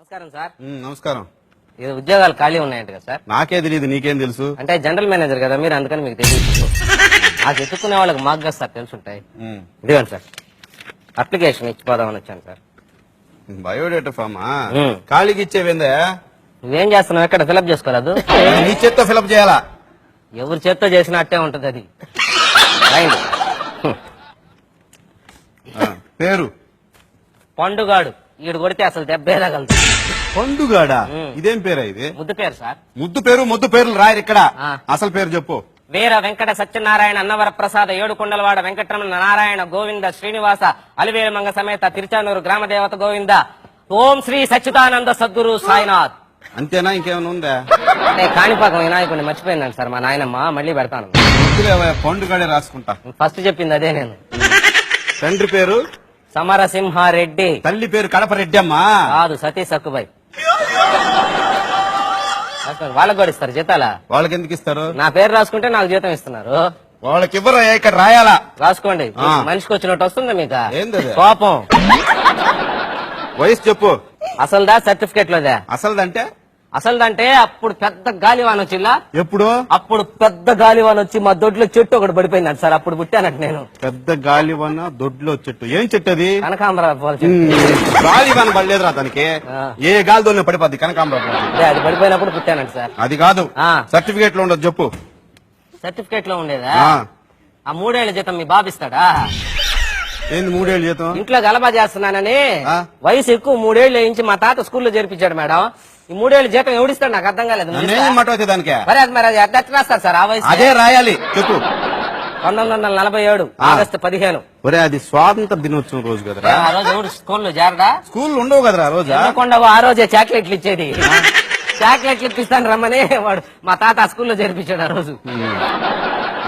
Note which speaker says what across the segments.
Speaker 1: నమస్కారం సార్.
Speaker 2: నమస్కారం.
Speaker 1: ఇది ఉద్యోగాలు ఖాళీ ఉన్నాయంట కదా సార్?
Speaker 2: నాకే తెలియదు, నీకేం తెలుసు?
Speaker 1: అంటే జనరల్ మేనేజర్ కదా మీరు, అందుకని మీకు తెలియదు. ఆ చెప్పుకునే వాళ్ళకి మాకు కదా సార్ తెలుసుంటాయి. ఇదిగోండి సార్, అప్లికేషన్ ఇచ్చిపోదామని వచ్చాను సార్.
Speaker 2: బయోడేటా ఫామా? ఖాళీకి ఇచ్చేవేందా?
Speaker 1: నువ్వేం చేస్తున్నావు? ఎక్కడ ఫిలప్ చేసుకోరాదు?
Speaker 2: నీ చేత్తో ఫిలప్ చేయాలా?
Speaker 1: ఎవరి చేత్తో చేసినా అట్టే ఉంటది అది.
Speaker 2: పేరు
Speaker 1: పండుగాడు. ఈడు కొడితే అసలు దెబ్బేదగలదు.
Speaker 2: పండుగాడా? ఇదేం పేరా ఇది?
Speaker 1: ముద్దు పేరు సార్.
Speaker 2: ముద్దు పేర్లు రాయరు ఇక్కడ. అసలు పేరు చెప్పు.
Speaker 1: వీర వెంకట సత్యనారాయణ అన్నవర ప్రసాద ఏడుకొండలవాడ వెంకటరమణ నారాయణ గోవింద శ్రీనివాస అలివేలమంగ సమేత తిరుచానూరు గ్రామదేవత గోవింద ఓం శ్రీ సచ్చిదానంద సద్గురు సాయినాథ్.
Speaker 2: అంతేనా? ఇంకేమైనా ఉందా?
Speaker 1: కాణిపాకం వినాయకుడిని మర్చిపోయిందండి సార్ మా నాయనమ్మ. మళ్ళీ పెడతాను.
Speaker 2: పండుగాడే రాసుకుంటా.
Speaker 1: ఫస్ట్ చెప్పింది అదే నేను.
Speaker 2: తండ్రి పేరు
Speaker 1: సమరసింహారెడ్డి.
Speaker 2: తల్లి పేరు కడప రెడ్డి అమ్మా.
Speaker 1: కాదు, సతీష్ సక్కుబాయ్. వాళ్ళకి కూడా ఇస్తారు జీతాలా?
Speaker 2: వాళ్ళకి ఎందుకు ఇస్తారు?
Speaker 1: నా పేరు రాసుకుంటే నాకు జీతం ఇస్తున్నారు.
Speaker 2: వాళ్ళకి ఇవ్వరా? ఇక్కడ రాయాలా?
Speaker 1: రాసుకోండి. మనిషికి వచ్చినట్టు వస్తుంది మీకు
Speaker 2: ఏంది
Speaker 1: కోపం.
Speaker 2: వయసు చెప్పు.
Speaker 1: అసలుదా సర్టిఫికేట్ లోదా?
Speaker 2: అసలుదంటే
Speaker 1: అసలుదంటే అప్పుడు పెద్ద గాలివాన్ వచ్చిల్లా.
Speaker 2: ఎప్పుడు?
Speaker 1: అప్పుడు పెద్ద గాలివాన్ వచ్చి మా దొడ్లో చెట్టు ఒకటి పడిపోయింది సార్. అప్పుడు పుట్టానట్టు నేను.
Speaker 2: పెద్ద గాలివాన దొడ్లో చెట్టు? ఏం చెట్టు అది?
Speaker 1: కనకాంబరాలు.
Speaker 2: గాలివాన పడలేదురా దానికి. ఏ గాలిదోనే పడిపోద్ది కనకాంబరాలు.
Speaker 1: అది పడిపోయినప్పుడు పుట్టానంట సార్.
Speaker 2: అది కాదు, సర్టిఫికేట్ లో ఉండదు చెప్పు.
Speaker 1: సర్టిఫికేట్ లో ఉండేదా? ఆ 3 ఏళ్ల జీతం మీ బాబిస్తాడా?
Speaker 2: ఏంది 3 ఏళ్ళ జీతం?
Speaker 1: ఇంట్లో గలబా చేస్తున్నానని వయసు ఎక్కువ 3 ఏళ్ళు వేయించి మా తాత స్కూల్లో చేర్పించాడు మేడం. ఈ 3 ఏళ్ళ జీతం ఎవడిస్తాడు నాకు అర్థం కాలేదు.
Speaker 2: దానికి
Speaker 1: మరి అది ఎట్లా రాస్తారు సార్? ఆ వయసు
Speaker 2: అదే రాయాలి చెప్పు.
Speaker 1: 1947 ఆగస్టు 15.
Speaker 2: ఒరే అది స్వాతంత్ర దినోత్సవం రోజు కదరా.
Speaker 1: ఆ రోజు ఎవడు స్కూల్లో చేరడా?
Speaker 2: స్కూల్ ఉండవు కదరా రోజు.
Speaker 1: ఉండవు. ఆ రోజే చాక్లెట్లు ఇచ్చేది. చాక్లెట్లు ఇప్పిస్తాను రమ్మని వాడు మా తాత స్కూల్లో చేర్పించాడు ఆ రోజు.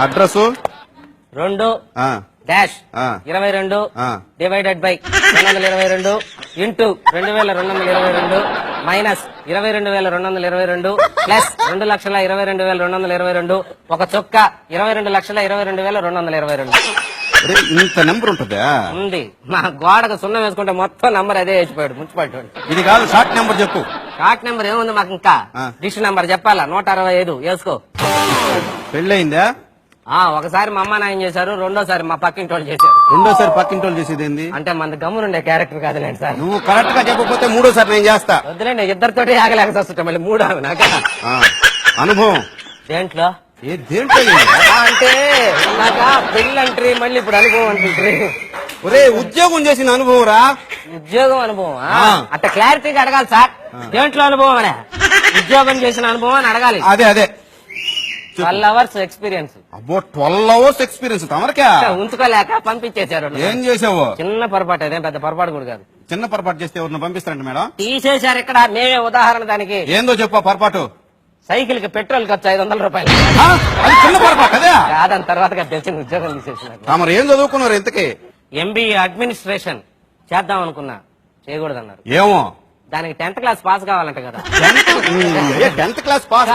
Speaker 2: Address
Speaker 1: 2-22 divided by 222 into 2222 minus 22,222 plus 2,22,222 ఒక చొక్క 22,22,222.
Speaker 2: ఇంత నెంబర్ ఉంటుందా?
Speaker 1: ఉంది. మా గోడకు సున్నం వేసుకుంటే మొత్తం నంబర్ అదే వేసిపోయాడు మున్సిపాలిటీ.
Speaker 2: ఇది కాదు, షార్ట్ నెంబర్ చెప్పు.
Speaker 1: షార్ట్ నెంబర్ ఏముంది మాకు? ఇంకా డిష్ నెంబర్ చెప్పాలా? 165 వేసుకో.
Speaker 2: పెళ్ళయిందా?
Speaker 1: ఒకసారి మా అమ్మ నాయన చేశారు, రెండోసారి మా పక్కింటి వాళ్ళు చేశారు.
Speaker 2: రెండోసారి పక్కింటి వాళ్ళు చేసేది ఏంది?
Speaker 1: అంటే మన గమ్మునుండే క్యారెక్టర్ కాదులేండి సార్.
Speaker 2: నువ్వు కరెక్ట్ గా చెప్పకపోతే మూడోసారి నేను చేస్తా.
Speaker 1: వద్దులేండి, ఇద్దరితోటి ఆగలేక వస్తుంటా మళ్ళీ 3 నాకు
Speaker 2: అనుభవం.
Speaker 1: దేంట్లో?
Speaker 2: దేంట్లో
Speaker 1: అంటే నాకు పెళ్ళంట్రీ, మళ్ళీ ఇప్పుడు అనుభవం అంటుంట్రీ.
Speaker 2: ఒరే ఉద్యోగం చేసిన అనుభవం రా.
Speaker 1: ఉద్యోగం అనుభవం అట్ట క్లారిటీగా అడగాలి సార్. దేంట్లో అనుభవం అనే? ఉద్యోగం చేసిన అనుభవం అని అడగాలి.
Speaker 2: అదే
Speaker 1: 12 hours ఎక్స్పీరియన్స్.
Speaker 2: అబ్బో 12 hours ఎక్స్పీరియన్స్ తమరికా?
Speaker 1: ఉంచుకోలేక పంపించేశారు.
Speaker 2: ఏం చేసావు?
Speaker 1: చిన్న పొరపాటు, అదేం పెద్ద పొరపాటు కూడా కాదు.
Speaker 2: చిన్న పొరపాటు చేస్తే ఎవరిని పంపిస్తారంట మేడం?
Speaker 1: తీసేశారు ఇక్కడ. మేమే ఉదాహరణ దానికి.
Speaker 2: ఏందో చెప్పు పొరపాటు.
Speaker 1: సైకిల్ కి పెట్రోల్ ఖర్చు 500 రూపాయలు.
Speaker 2: అది చిన్న పొరపాటు అదే.
Speaker 1: దాని తర్వాత తెలిసిన ఉద్యోగం తీసేసినారు.
Speaker 2: మరి ఏం చదువుకున్నారు ఇంతకీ?
Speaker 1: MBA అడ్మినిస్ట్రేషన్ చేద్దాం అనుకున్నా, చేయకూడదు అన్నారు.
Speaker 2: ఏమో
Speaker 1: దానికి 10th క్లాస్ పాస్ కావాలంట కదా.
Speaker 2: 10th class pass